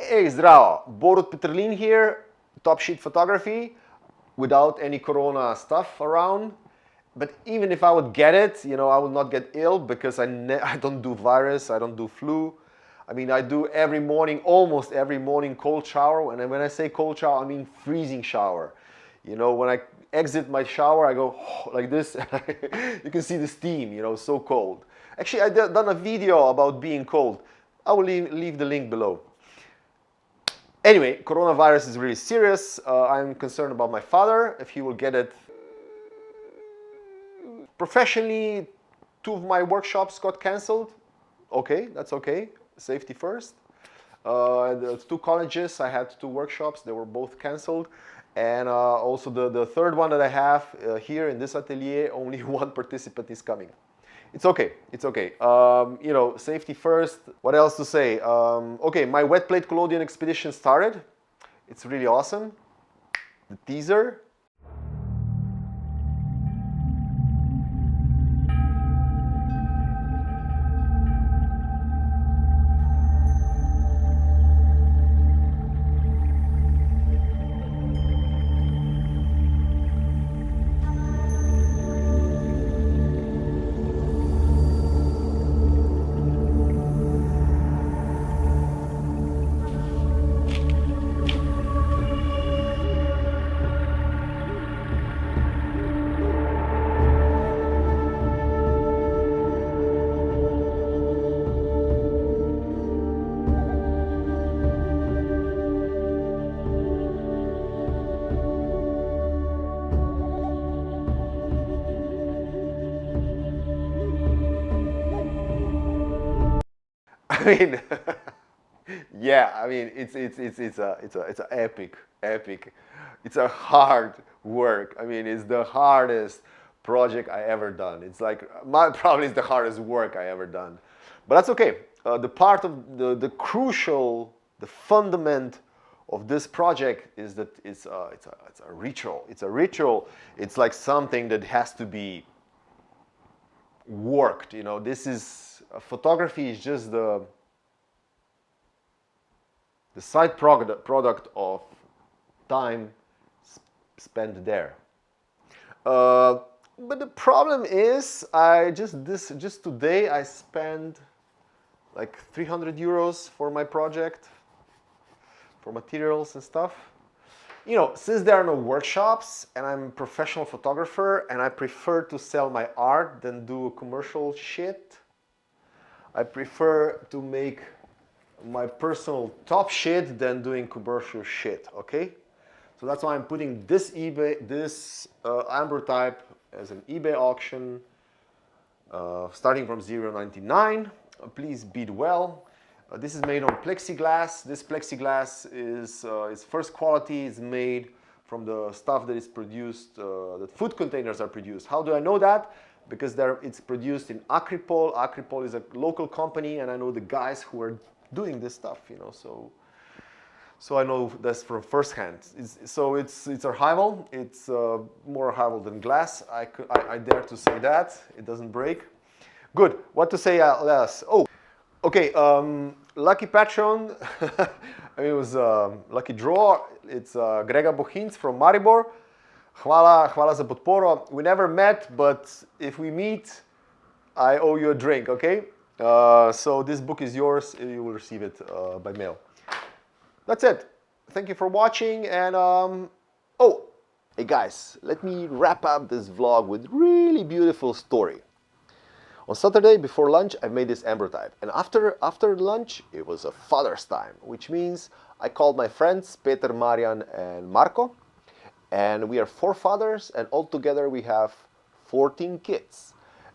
Hey, zdravo! Borut Petrlin here, Top Sheet Photography, without any corona stuff around. But even if I would get it, I would not get ill because I don't do virus, I don't do flu. I mean, I do every morning, almost every morning, cold shower. And when I say cold shower, I mean freezing shower. When I exit my shower, I go like this. You can see the steam, so cold. Actually, I done a video about being cold. I will leave the link below. Anyway, coronavirus is really serious. I'm concerned about my father, if he will get it. Professionally, 2 of my workshops got cancelled. Okay, that's okay. Safety first. The 2 colleges, I had 2 workshops. They were both cancelled. And also the third one that I have here in this atelier, only 1 participant is coming. It's okay, it's okay. Safety first. What else to say? Okay, my wet plate collodion expedition started. It's really awesome. The teaser. I mean, yeah. I mean, it's a epic. It's a hard work. I mean, it's the hardest project I ever done. It's like probably it's the hardest work I ever done, but that's okay. The part of the crucial, the fundament of this project is that it's a ritual. It's a ritual. It's like something that has to be worked. This is photography is just the side product of time spent there. But the problem is, just today I spent like 300 euros for my project, for materials and stuff. Since there are no workshops and I'm a professional photographer and I prefer to sell my art than do commercial shit, I prefer to make my personal top shit than doing commercial shit, okay? So that's why I'm putting this ambrotype as an eBay auction, starting from 0.99. Please bid well. This is made on plexiglass. This plexiglass is first quality. It's made from the stuff that is produced, that food containers are produced. How do I know that? Because it's produced in Akripol. Akripol is a local company, and I know the guys who are doing this stuff, so I know this from first hand. It's archival. It's more archival than glass. I dare to say that. It doesn't break. Good. What to say else? Oh, okay. Lucky patron. I mean, it was lucky draw. It's Grega Bohinc from Maribor. Hvala za podporo. We never met, but if we meet, I owe you a drink, okay? So this book is yours. You will receive it by mail. That's it. Thank you for watching. And oh, hey guys, let me wrap up this vlog with really beautiful story. On Saturday before lunch, I made this ambrotype, and after lunch, it was a father's time, which means I called my friends Peter, Marian, and Marco, and we are 4 fathers, and altogether we have 14 kids.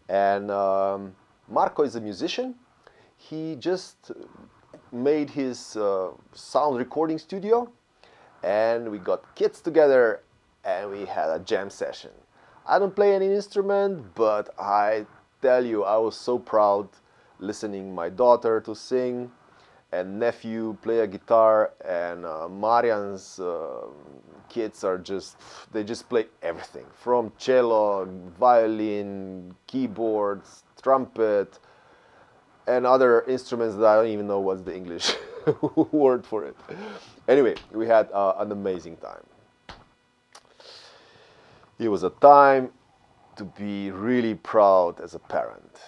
And Marco is a musician. He just made his sound recording studio, and we got kids together and we had a jam session. I don't play any instrument, but I tell you, I was so proud listening my daughter to sing and nephew play a guitar, and Marian's kids they just play everything from cello, violin, keyboards, trumpet, and other instruments that I don't even know what's the English. word for it. Anyway, we had an amazing time. It was a time to be really proud as a parent.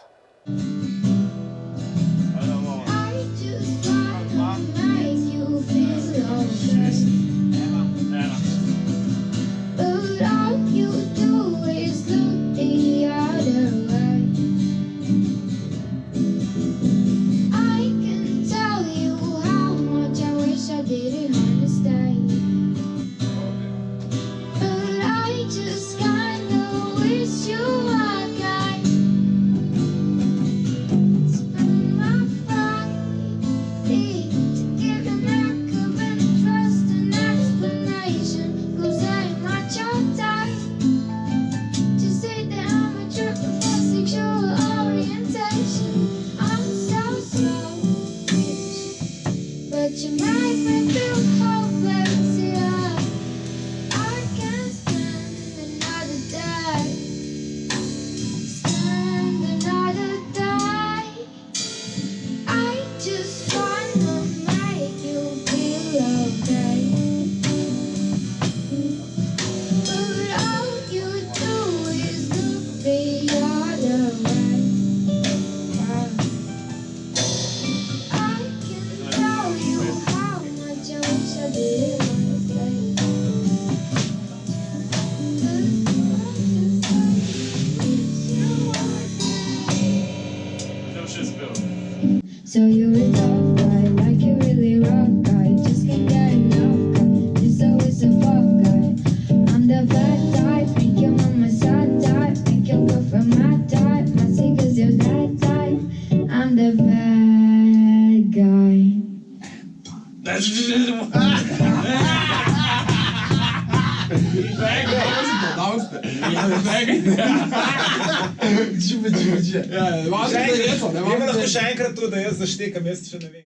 So you're a tough guy, like you really rock guy. Just can't get enough guy. Just always a fuck guy. I'm the bad type, make your mama sad type, make your girlfriend mad type. Messy cause you're that type. I'm the bad guy. Lahko še enkrat to, da jaz zaštekam, jaz še ne vem.